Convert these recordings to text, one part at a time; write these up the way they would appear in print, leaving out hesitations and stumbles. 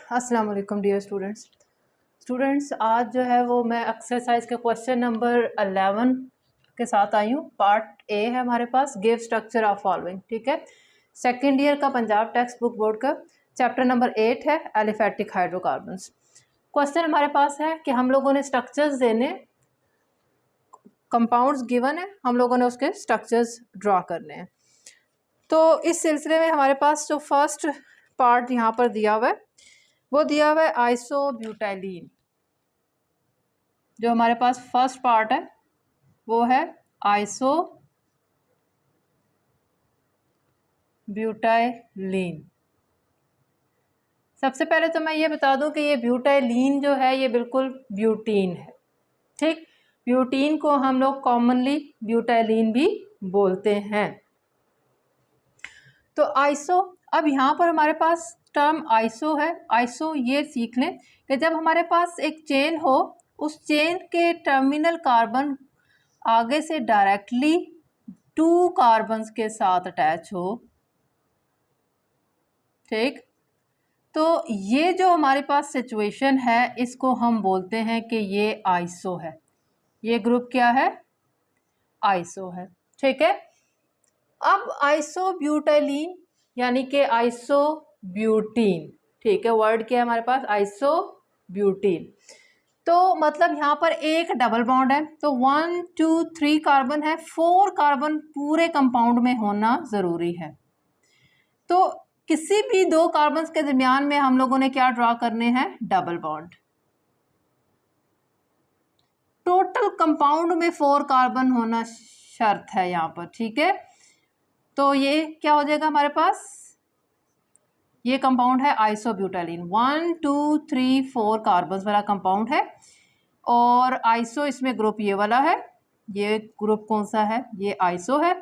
अस्सलाम वालेकुम dear students, आज जो है वो मैं एक्सरसाइज के क्वेश्चन नंबर 11 के साथ आई हूँ। पार्ट ए है हमारे पास, गिव स्ट्रक्चर ऑफ फॉलोइंग। ठीक है, सेकेंड ईयर का पंजाब टेक्स्ट बुक बोर्ड का चैप्टर नंबर 8 है एलिफेटिक हाइड्रोकार्बन्स। क्वेश्चन हमारे पास है कि हम लोगों ने स्ट्रक्चर्स देने, कंपाउंड्स गिवन है, हम लोगों ने उसके स्ट्रक्चर्स ड्रॉ करने हैं। तो इस सिलसिले में हमारे पास जो फर्स्ट पार्ट यहाँ पर दिया हुआ है वो दिया हुआ है आइसोब्यूटाइलीन। जो हमारे पास फर्स्ट पार्ट है वो है आइसोब्यूटाइलीन। सबसे पहले तो मैं ये बता दूं कि ये ब्यूटाइलीन जो है ये बिल्कुल ब्यूटीन है। ठीक, ब्यूटीन को हम लोग कॉमनली ब्यूटाइलीन भी बोलते हैं। तो आइसो, अब यहाँ पर हमारे पास टर्म आइसो है। आइसो ये सीख लें कि जब हमारे पास एक चेन हो, उस चेन के टर्मिनल कार्बन आगे से डायरेक्टली 2 कार्बन्स के साथ अटैच हो। ठीक, तो ये जो हमारे पास सिचुएशन है इसको हम बोलते हैं कि ये आइसो है। ये ग्रुप क्या है? आइसो है। ठीक है, अब आइसोब्यूटाइलीन यानी कि आइसोब्यूटीन। ठीक है, वर्ड क्या है हमारे पास? आइसोब्यूटीन। तो मतलब यहाँ पर एक डबल बॉन्ड है, तो 1 2 3 कार्बन है, 4 कार्बन पूरे कंपाउंड में होना ज़रूरी है। तो किसी भी 2 कार्बन के दरमियान में हम लोगों ने क्या ड्रॉ करने हैं? Double bond. टोटल कंपाउंड में 4 कार्बन होना शर्त है यहाँ पर। ठीक है, तो ये क्या हो जाएगा हमारे पास? ये कंपाउंड है आइसोब्यूटाइलीन। 1 2 3 4 कार्बन वाला कंपाउंड है और आइसो इसमें ग्रुप ये वाला है। ये ग्रुप कौन सा है? ये आइसो है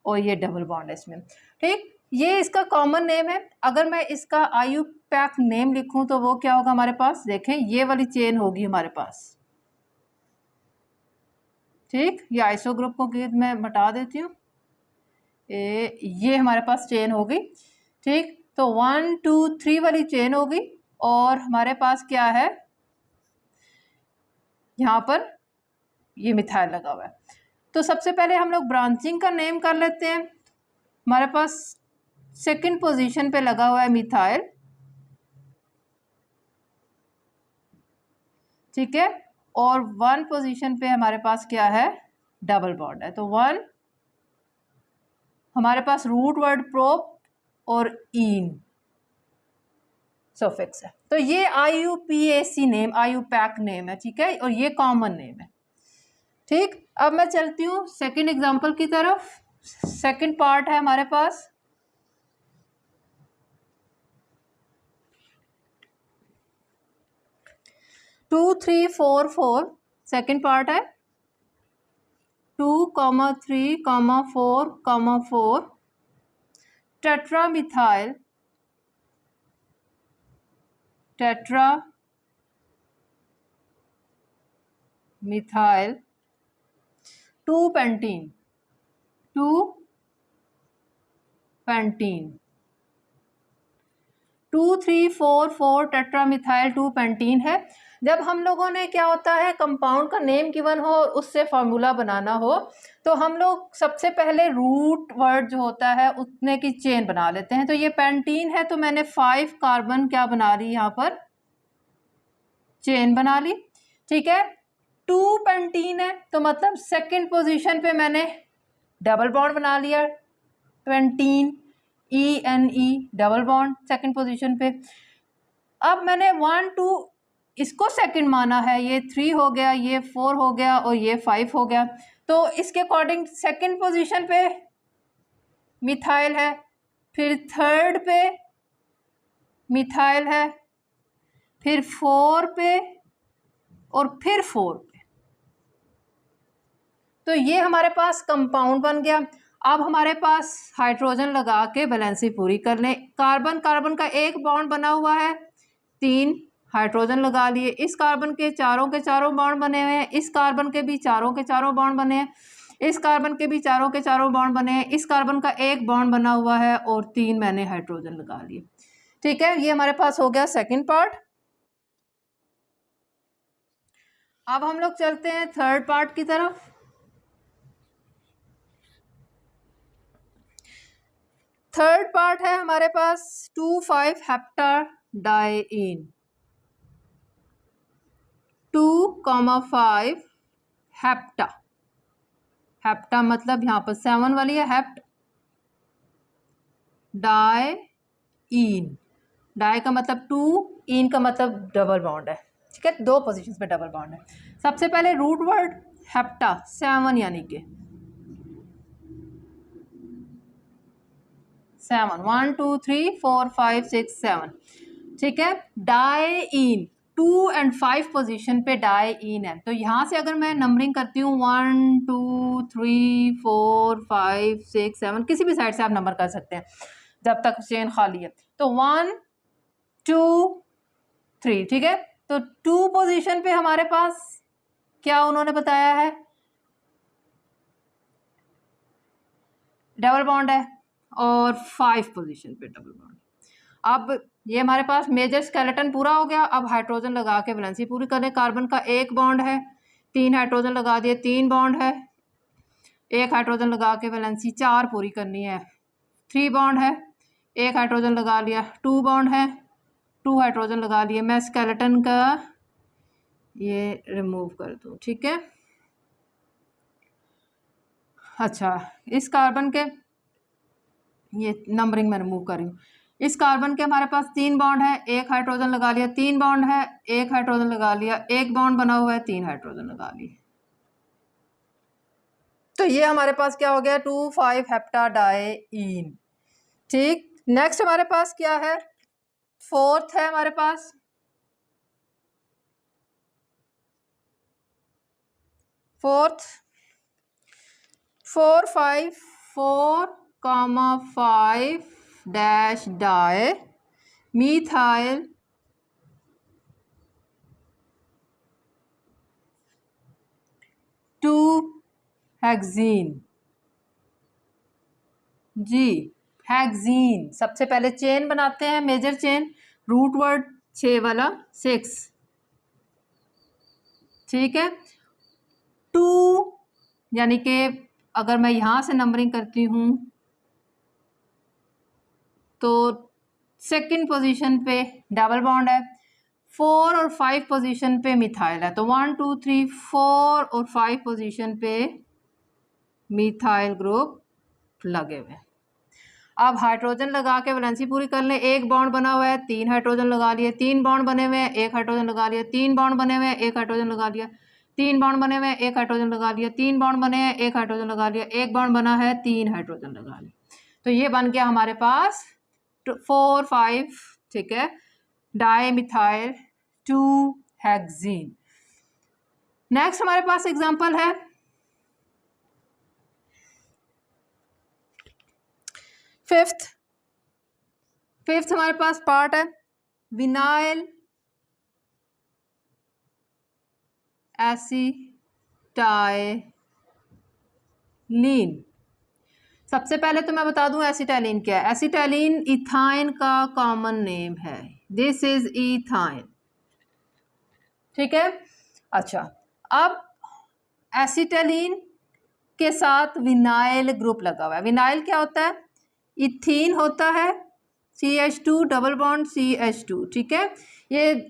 और ये डबल बॉन्ड है इसमें। ठीक, ये इसका कॉमन नेम है। अगर मैं इसका आईयूपैक नेम लिखूं तो वो क्या होगा हमारे पास? देखें, ये वाली चेन होगी हमारे पास। ठीक, ये आइसो ग्रुप को मैं हटा देती हूँ। ये हमारे पास चेन होगी। ठीक, तो 1 2 3 वाली चेन होगी और हमारे पास क्या है? यहाँ पर ये मिथाइल लगा हुआ है। तो सबसे पहले हम लोग ब्रांचिंग का नेम कर लेते हैं। हमारे पास सेकंड पोजीशन पे लगा हुआ है मिथाइल। ठीक है, और 1 पोजीशन पे हमारे पास क्या है? डबल बॉन्ड है। तो 1 हमारे पास रूट वर्ड प्रोप और ईन सफिक्स है। तो ये आईयूपीएसी नेम, आईयूपैक नेम है। ठीक है, और ये कॉमन नेम है। ठीक, अब मैं चलती हूँ सेकंड एग्जांपल की तरफ। सेकंड पार्ट है हमारे पास 2 3 4 4। सेकंड पार्ट है 2 3 4 4 tetramethyl methyl 2 pentene 2 3 4 4 tetramethyl 2 pentene है। जब हम लोगों ने क्या होता है, कंपाउंड का नेम गिवन हो, उससे फार्मूला बनाना हो, तो हम लोग सबसे पहले रूट वर्ड जो होता है उतने की चेन बना लेते हैं। तो ये पेंटीन है तो मैंने 5 कार्बन क्या बना ली? यहाँ पर चेन बना ली। ठीक है, 2 पेंटीन है तो मतलब सेकंड पोजीशन पे मैंने डबल बॉन्ड बना लिया, pentene ENE double bond second position पे। अब मैंने 1 2 इसको सेकंड माना है, ये 3 हो गया, ये 4 हो गया और ये 5 हो गया। तो इसके अकॉर्डिंग सेकंड पोजीशन पे मिथाइल है, फिर थर्ड पे मिथाइल है, फिर 4 पे और फिर 4 पे। तो ये हमारे पास कंपाउंड बन गया। अब हमारे पास हाइड्रोजन लगा के बैलेंसी पूरी कर लें। कार्बन कार्बन का एक बॉन्ड बना हुआ है, 3 हाइड्रोजन लगा लिए। इस कार्बन के चारों बॉन्ड बने हुए हैं, इस कार्बन के भी चारों के चारों बॉन्ड बने हैं, इस कार्बन के भी चारों के चारों बॉन्ड बने हैं, इस कार्बन का एक बॉन्ड बना हुआ है और 3 मैंने हाइड्रोजन लगा लिए। ठीक है, ये हमारे पास हो गया सेकंड पार्ट। अब हम लोग चलते हैं थर्ड पार्ट की तरफ। थर्ड पार्ट है हमारे पास 2,5 हेप्टाडाइईन। 2,5 हेप्टा, हेप्टा मतलब यहाँ पर 7 वाली है, हेप्ट डाइईन। डाई का मतलब 2, इन का मतलब डबल बॉन्ड है। ठीक है, 2 पोजीशंस पे डबल बॉन्ड है। सबसे पहले रूट वर्ड हेप्टा 7, यानी कि 7, 1 2 3 4 5 6 7। ठीक है, डाइईन 2 और 5 पोजीशन पे डाइईन है। तो यहाँ से अगर मैं नंबरिंग करती हूँ 1 2 3 4 5 6 7, किसी भी साइड से आप नंबर कर सकते हैं जब तक चेन खाली है। तो 1 2 3, ठीक है। तो 2 पोजीशन पे हमारे पास क्या उन्होंने बताया है, डबल बॉन्ड है, और 5 पोजीशन पे डबल बॉन्ड। अब ये हमारे पास मेजर स्केलेटन पूरा हो गया। अब हाइड्रोजन लगा के वैलेंसी पूरी करें। कार्बन का 1 बॉन्ड है, 3 हाइड्रोजन लगा दिए, 3 बॉन्ड है। 1 हाइड्रोजन लगा के वैलेंसी 4 पूरी करनी है, 3 बॉन्ड है। 1 हाइड्रोजन लगा लिया, 2 बॉन्ड है, 2 हाइड्रोजन लगा लिए। मैं स्केलेटन का ये रिमूव कर दूँ, ठीक है। अच्छा, इस कार्बन के ये नंबरिंग में रिमूव कर रही हूँ। इस कार्बन के हमारे पास 3 बॉन्ड है, 1 हाइड्रोजन लगा लिया, 3 बॉन्ड है, 1 हाइड्रोजन लगा लिया, 1 बॉन्ड बना हुआ है, 3 हाइड्रोजन लगा लिए। तो ये हमारे पास क्या हो गया, 2,5 हेप्टाडाइईन। ठीक, नेक्स्ट हमारे पास क्या है, फोर्थ है हमारे पास fourth 4,5 dash di methyl two hexene. जी, हेक्सीन। सबसे पहले चेन बनाते हैं, मेजर चेन, रूट वर्ड 6 वाला 6, ठीक है। 2 यानी कि अगर मैं यहाँ से नंबरिंग करती हूँ तो सेकंड पोजीशन पे डबल बॉन्ड है, 4 और 5 पोजीशन पे मिथाइल है। तो 1 2 3 4 और 5 पोजीशन पे मिथाइल ग्रुप लगे हुए। अब हाइड्रोजन लगा के वैलेंसी पूरी कर लें। 1 बॉन्ड बना हुआ है, 3 हाइड्रोजन लगा लिए, 3 बॉन्ड बने हुए हैं, 1 हाइड्रोजन लगा लिया, 3 बॉन्ड बने हुए हैं, 1 हाइड्रोजन लगा लिया, 3 बॉन्ड बने हुए हैं, 1 हाइड्रोजन लगा लिया, 3 बॉन्ड बने हैं, 1 हाइड्रोजन लगा लिया, 1 बॉन्ड बना है, 3 हाइड्रोजन लगा लिया। तो ये बन गया हमारे पास 4 5, ठीक है, डाई मिथाइल 2 हेक्सीन। नेक्स्ट हमारे पास एग्जांपल है फिफ्थ हमारे पास पार्ट है विनाइल एसिटाइलीन। सबसे पहले तो मैं बता दूं एसिटाइलीन क्या है। एसिटाइलीन इथाइन का कॉमन नेम है, दिस इज इथाइन, ठीक है। अच्छा, अब एसिटाइलीन के साथ विनाइल ग्रुप लगा हुआ है। विनाइल क्या होता है, इथीन होता है, CH2 डबल बॉन्ड CH2, ठीक है। ये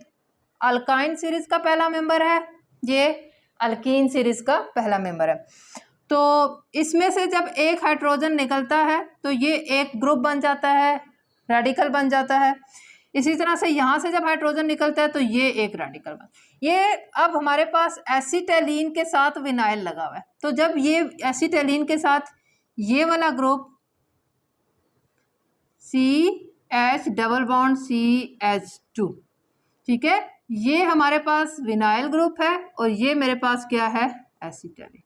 अल्काइन सीरीज का पहला मेंबर है, ये अल्कीन सीरीज का पहला मेंबर है। तो इसमें से जब एक हाइड्रोजन निकलता है तो ये एक ग्रुप बन जाता है, रेडिकल बन जाता है। इसी तरह से यहाँ से जब हाइड्रोजन निकलता है तो ये एक रेडिकल बन, ये अब हमारे पास एसिटाइलीन के साथ विनाइल लगा हुआ है। तो जब ये एसिटाइलीन के साथ ये वाला group CH double bond CH2, ठीक है, ये हमारे पास विनाइल ग्रुप है और ये मेरे पास क्या है, एसिटाइलीन।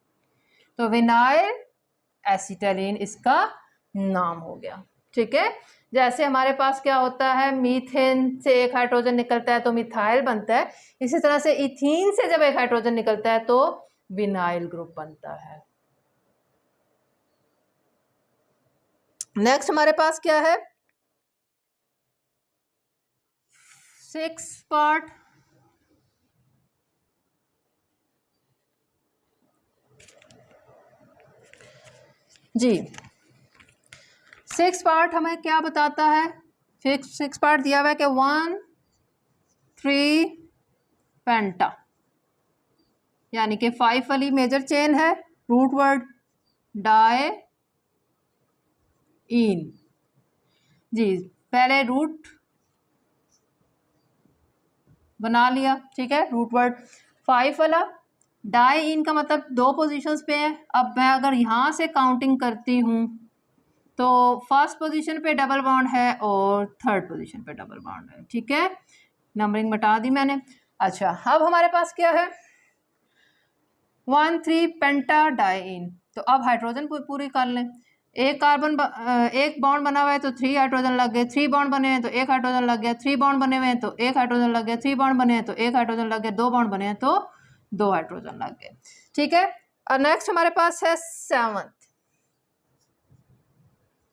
तो विनाइल एसिटाइलीन इसका नाम हो गया, ठीक है। जैसे हमारे पास क्या होता है, मीथेन से एक हाइड्रोजन निकलता है तो मिथाइल बनता है, इसी तरह से इथीन से जब एक हाइड्रोजन निकलता है तो विनाइल ग्रुप बनता है। नेक्स्ट हमारे पास क्या है, 6 पार्ट जी, 6 पार्ट हमें क्या बताता है? 6 पार्ट दिया हुआ है कि 1,3 पेंटा, यानी कि 5 वाली मेजर चेन है। रूट वर्ड डाई इन जी, पहले रूट बना लिया, ठीक है। रूट वर्ड 5 वाला डाई इन का मतलब 2 पोजीशंस पे है। अब मैं अगर यहाँ से काउंटिंग करती हूँ तो फर्स्ट पोजीशन पे डबल बॉन्ड है और थर्ड पोजीशन पे डबल बॉन्ड है, ठीक है। नंबरिंग मिटा दी मैंने। अच्छा, अब हमारे पास क्या है? 1,3 पेंटा डाई इन। तो अब हाइड्रोजन पूरी कर लें। एक बॉन्ड बना हुआ है तो 3 हाइड्रोजन लग गए, 3 बॉन्ड बने हैं तो 1 हाइड्रोजन लग गया, 3 बॉन्ड बने हुए हैं तो 1 हाइड्रोजन लग गया, 3 बॉन्ड बने हैं तो 1 हाइड्रोजन लग गया, 2 बॉन्ड बने हैं तो 2 हाइड्रोजन लग गए, ठीक है। और नेक्स्ट हमारे पास है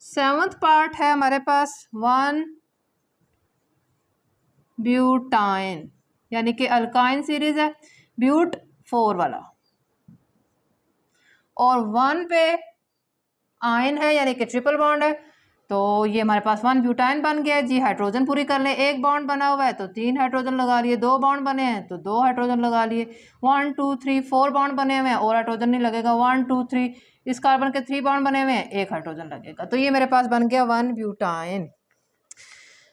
सेवंथ पार्ट है हमारे पास 1 ब्यूटाइन, यानी कि अल्काइन सीरीज है, ब्यूट 4 वाला, और 1 पे आयन है यानी कि ट्रिपल बॉन्ड है। तो ये हमारे पास 1 ब्यूटाइन बन गया जी। हाइड्रोजन पूरी कर लें। एक बॉन्ड बना हुआ है तो 3 हाइड्रोजन लगा लिए, 2 बॉन्ड बने हैं तो 2 हाइड्रोजन लगा लिए, 1 2 3 4 बॉन्ड बने हुए हैं और हाइड्रोजन नहीं लगेगा, 1 2 3 इस कार्बन के 3 बॉन्ड बने हुए हैं, 1 हाइड्रोजन लगेगा। तो ये मेरे पास बन गया 1 ब्यूटाइन।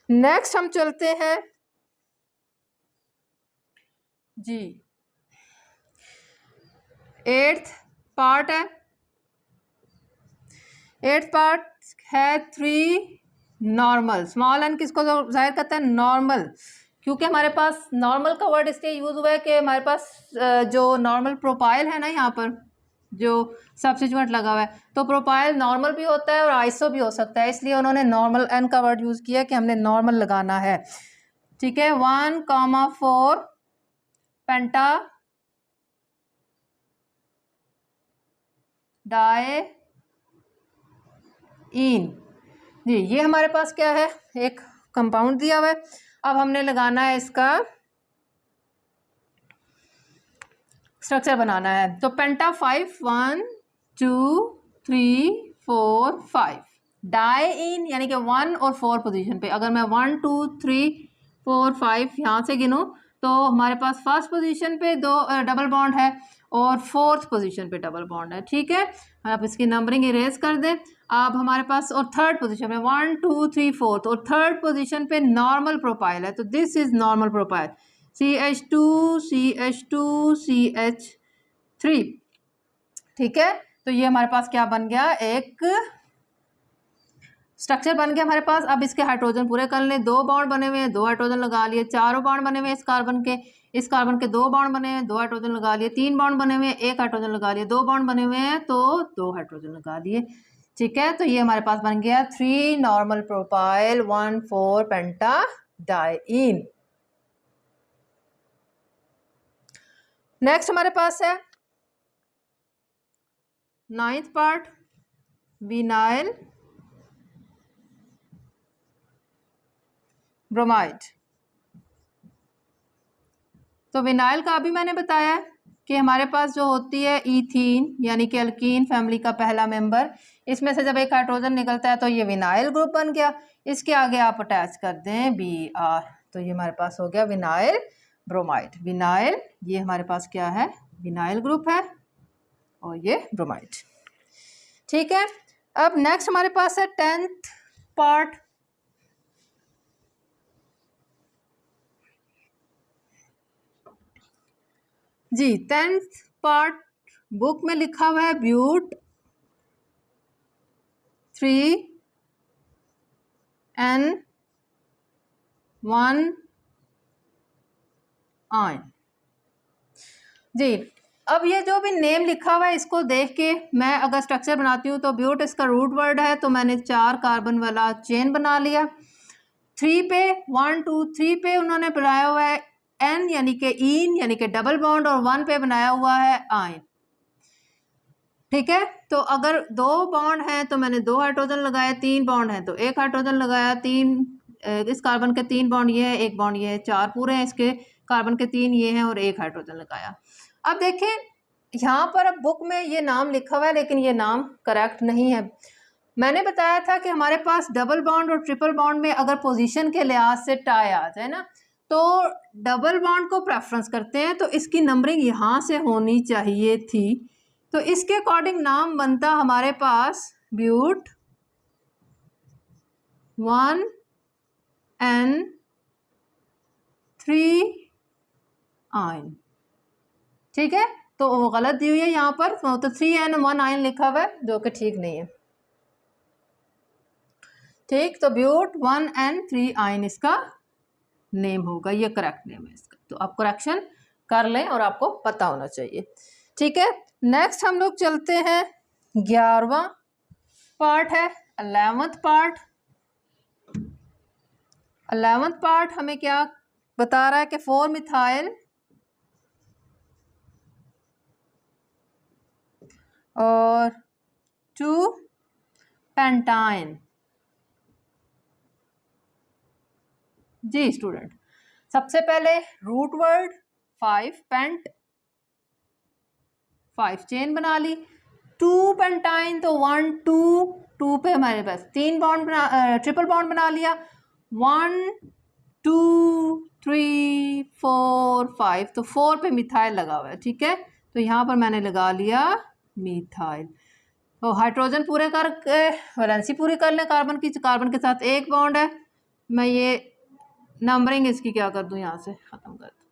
नेक्स्ट हम चलते हैं जी, 8th पार्ट है। 8th पार्ट है 3 नॉर्मल। स्मॉल एन किसको जाहिर करता है? नॉर्मल, क्योंकि हमारे पास नॉर्मल का वर्ड इसलिए यूज़ हुआ है कि हमारे पास जो नॉर्मल प्रोपाइल है ना, यहाँ पर जो सब्स्टिट्यूएंट लगा हुआ है, तो प्रोपाइल नॉर्मल भी होता है और आइसो भी हो सकता है, इसलिए उन्होंने नॉर्मल एन का वर्ड यूज़ किया कि हमने नॉर्मल लगाना है, ठीक है। 1,4 पेंटा डाई इन जी। ये हमारे पास क्या है? एक कंपाउंड दिया हुआ है। अब हमने लगाना है इसका स्ट्रक्चर बनाना है। तो पेंटा 5 1 2 3 4 5 डाई इन, यानी कि 1 और 4 पोजीशन पे। अगर मैं 1 2 3 4 5 यहाँ से गिनूँ तो हमारे पास फर्स्ट पोजीशन पे 2 डबल बॉन्ड है और 4th पोजीशन पे डबल बॉन्ड है, ठीक है। आप इसकी नंबरिंग इरेज कर दें। अब हमारे पास और थर्ड पोजीशन पे 1 2 3 4 और थर्ड पोजीशन पे नॉर्मल प्रोपाइल है, तो this is normal propyl CH2 CH2 CH3, ठीक है। तो ये हमारे पास क्या बन गया? एक स्ट्रक्चर बन गया हमारे पास। अब इसके हाइड्रोजन पूरे कर लें। 2 बॉन्ड बने हुए हैं, 2 हाइड्रोजन लगा लिए। 4 बॉन्ड बने हुए हैं इस कार्बन के 2 बॉन्ड बने हैं, 2 हाइड्रोजन लगा लिए। 3 बॉन्ड बने हुए हैं, 1 हाइड्रोजन लगा लिए। 2 बॉन्ड बने हुए हैं तो 2 हाइड्रोजन लगा लिए, ठीक है। तो ये हमारे पास बन गया 3 नॉर्मल प्रोपाइल 1 4 पेंटा डाइइन। नेक्स्ट हमारे पास है 9th पार्ट विनाइल ब्रोमाइड। तो विनाइल का अभी मैंने बताया कि हमारे पास जो होती है ईथीन, यानी कि अल्कीन फैमिली का पहला मेंबर, इसमें से जब एक हाइड्रोजन निकलता है तो ये विनाइल ग्रुप बन गया। इसके आगे आप अटैच कर दें Br, तो ये हमारे पास हो गया विनाइल ब्रोमाइड। विनाइल, ये हमारे पास क्या है? विनाइल ग्रुप है और ये ब्रोमाइड, ठीक है। अब नेक्स्ट हमारे पास है 10th पार्ट जी। 10th पार्ट बुक में लिखा हुआ है ब्यूट 3N1 आयन जी। अब ये जो भी नेम लिखा हुआ है इसको देख के मैं अगर स्ट्रक्चर बनाती हूँ तो ब्यूट इसका रूट वर्ड है, तो मैंने 4 कार्बन वाला चेन बना लिया। 3 पे 1 2 3 पे उन्होंने बनाया हुआ है N यानी कि इन यानी कि डबल बॉन्ड, और 1 पे बनाया हुआ है आयन, ठीक है। तो अगर 2 बॉन्ड हैं तो मैंने 2 हाइड्रोजन लगाया, 3 बॉन्ड हैं तो 1 हाइड्रोजन लगाया, 3 इस कार्बन के 3 बॉन्ड ये है, 1 बॉन्ड ये है, 4 पूरे हैं इसके, कार्बन के 3 ये हैं और 1 हाइड्रोजन लगाया। अब देखें यहाँ पर अब बुक में ये नाम लिखा हुआ है लेकिन ये नाम करेक्ट नहीं है। मैंने बताया था कि हमारे पास डबल बॉन्ड और ट्रिपल बॉन्ड में अगर पोजीशन के लिहाज से टाई आ जाए ना, तो डबल बॉन्ड को प्रेफरेंस करते हैं, तो इसकी नंबरिंग यहाँ से होनी चाहिए थी। तो इसके अकॉर्डिंग नाम बनता हमारे पास ब्यूट 1N3 आयन। ठीक है, तो वो गलत दी हुई है यहाँ पर, तो 3N1 आयन लिखा हुआ है जो कि ठीक नहीं है। ठीक, तो ब्यूट 1N3 आयन इसका नेम होगा, ये करेक्ट नेम है इसका। तो आप करेक्शन कर लें और आपको पता होना चाहिए। ठीक है, नेक्स्ट हम लोग चलते हैं 11वां पार्ट है 11th पार्ट। 11th पार्ट हमें क्या बता रहा है कि 4 मिथाइल और 2 पेंटाइन। जी स्टूडेंट, सबसे पहले रूट वर्ड 5 पेंट, 5 चेन बना ली। 2 पेंटाइन तो 1 2 2 पे हमारे पास 3 बॉन्ड ट्रिपल बॉन्ड बना लिया। 1 2 3 4 5, तो 4 पे मिथाइल लगा हुआ है। ठीक है, तो यहाँ पर मैंने लगा लिया मिथाइल। तो हाइड्रोजन पूरे कर वैलेंसी पूरी कर लें कार्बन की, कार्बन के साथ 1 बॉन्ड है। मैं ये नंबरिंग इसकी क्या कर दूं, यहाँ से ख़त्म कर दूं।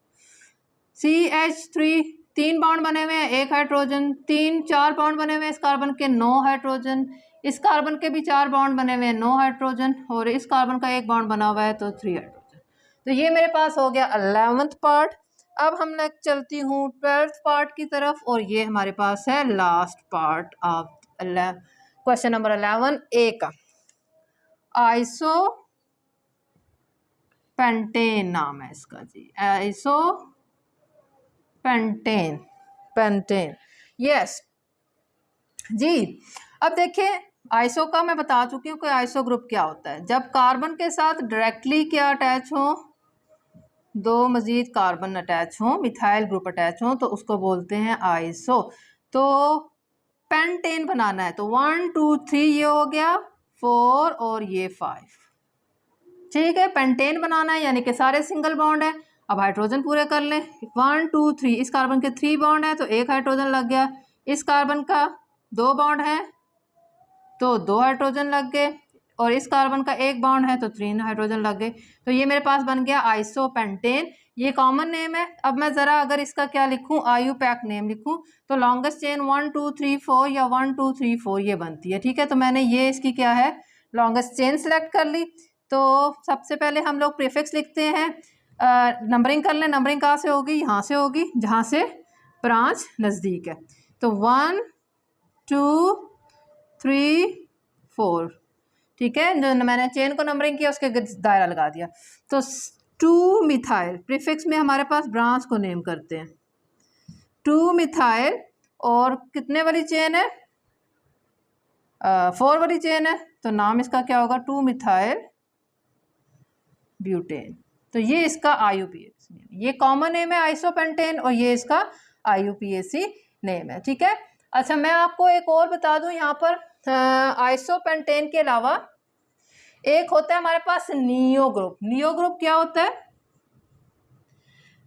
CH3 3 बॉन्ड बने हुए हैं, 1 हाइड्रोजन, 4 बॉन्ड बने हुए हैं इस कार्बन के, 9 हाइड्रोजन, इस कार्बन के भी 4 बॉन्ड बने हुए हैं, 9 हाइड्रोजन, और इस कार्बन का 1 बॉन्ड बना हुआ है तो 3 हाइड्रोजन। तो ये मेरे पास हो गया 11th पार्ट। अब हम मैं चलती हूँ 12th पार्ट की तरफ, और ये हमारे पास है last part of question number 11 ए का। आइसो पेंटेन नाम है इसका जी, आइसो पेंटेन, पेंटेन, यस जी। अब देखिए आइसो का मैं बता चुकी हूँ कि आइसो ग्रुप क्या होता है। जब कार्बन के साथ डायरेक्टली क्या अटैच हो, 2 मजीद कार्बन अटैच हो, मिथाइल ग्रुप अटैच हो, तो उसको बोलते हैं आइसो। तो पेंटेन बनाना है तो 1 2 3 ये हो गया 4 और ये 5। ठीक है, पेंटेन बनाना है यानी कि सारे सिंगल बॉन्ड है। अब हाइड्रोजन पूरे कर लें, 1 2 3, इस कार्बन के 3 बॉन्ड है तो 1 हाइड्रोजन लग गया, इस कार्बन का 2 बॉन्ड है तो 2 हाइड्रोजन लग गए, और इस कार्बन का 1 बॉन्ड है तो 3 हाइड्रोजन लग गए। तो ये मेरे पास बन गया आइसोपेंटेन, ये कॉमन नेम है। अब मैं ज़रा अगर इसका क्या लिखूं, आयुपैक नेम लिखूं, तो लॉन्गेस्ट चेन 1 2 3 4 या 1 2 3 4 ये बनती है। ठीक है, तो मैंने ये इसकी क्या है लॉन्गेस्ट चेन सेलेक्ट कर ली। तो सबसे पहले हम लोग प्रीफिक्स लिखते हैं, नंबरिंग कर लें। नंबरिंग कहाँ से होगी, यहाँ से होगी जहाँ से ब्रांच नज़दीक है। तो 1 2 3 4, ठीक है, जो मैंने चेन को नंबरिंग किया उसके दायरा लगा दिया। तो 2 मिथाइल प्रीफिक्स में हमारे पास ब्रांच को नेम करते हैं 2 मिथाइल, और कितने वाली चेन है, 4 वाली चेन है, तो नाम इसका क्या होगा 2 मिथाइल ब्यूटेन। तो ये इसका IUPAC नेम, ये कॉमन नेम है आइसोपेंटेन, और ये इसका IUPAC नेम है। ठीक है, अच्छा मैं आपको एक और बता दूं यहाँ पर, आइसोपेंटेन के अलावा एक होता है हमारे पास नियो ग्रुप। नियो ग्रुप क्या होता है,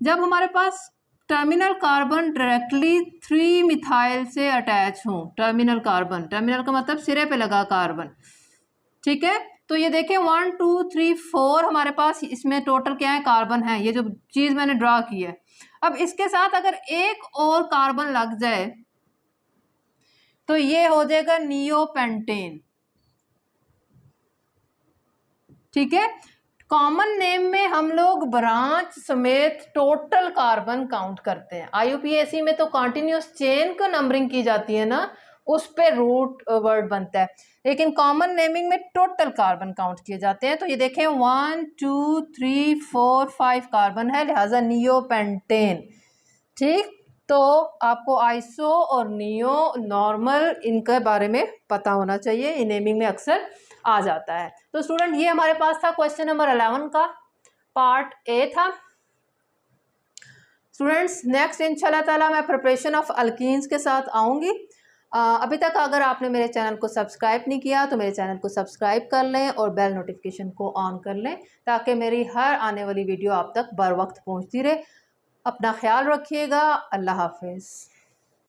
जब हमारे पास टर्मिनल कार्बन डायरेक्टली 3 मिथाइल से अटैच हो। टर्मिनल कार्बन, टर्मिनल का मतलब सिरे पे लगा कार्बन। ठीक है, तो ये देखें 1 2 3 4 हमारे पास इसमें टोटल क्या है कार्बन है, ये जो चीज़ मैंने ड्रा की है। अब इसके साथ अगर एक और कार्बन लग जाए तो ये हो जाएगा नियोपेंटेन। ठीक है, कॉमन नेम में हम लोग ब्रांच समेत टोटल कार्बन काउंट करते हैं। IUPAC में तो कॉन्टिन्यूस चेन को नंबरिंग की जाती है ना, उस पे रूट वर्ड बनता है, लेकिन कॉमन नेमिंग में टोटल कार्बन काउंट किए जाते हैं। तो ये देखें 1 2 3 4 5 कार्बन है, लिहाजा नियोपेंटेन। ठीक, तो आपको आइसो और नियो नॉर्मल इनके बारे में पता होना चाहिए, इन नेमिंग में अक्सर आ जाता है। तो स्टूडेंट ये हमारे पास था क्वेश्चन नंबर 11 का पार्ट ए था। स्टूडेंट्स नेक्स्ट इंशाल्लाह ताला मैं प्रिपरेशन ऑफ अल्कीन्स के साथ आऊँगी। अभी तक अगर आपने मेरे चैनल को सब्सक्राइब नहीं किया तो मेरे चैनल को सब्सक्राइब कर लें और बेल नोटिफिकेशन को ऑन कर लें ताकि मेरी हर आने वाली वीडियो आप तक बर वक्त पहुँचती रहे। अपना ख्याल रखिएगा। अल्लाह हाफिज़।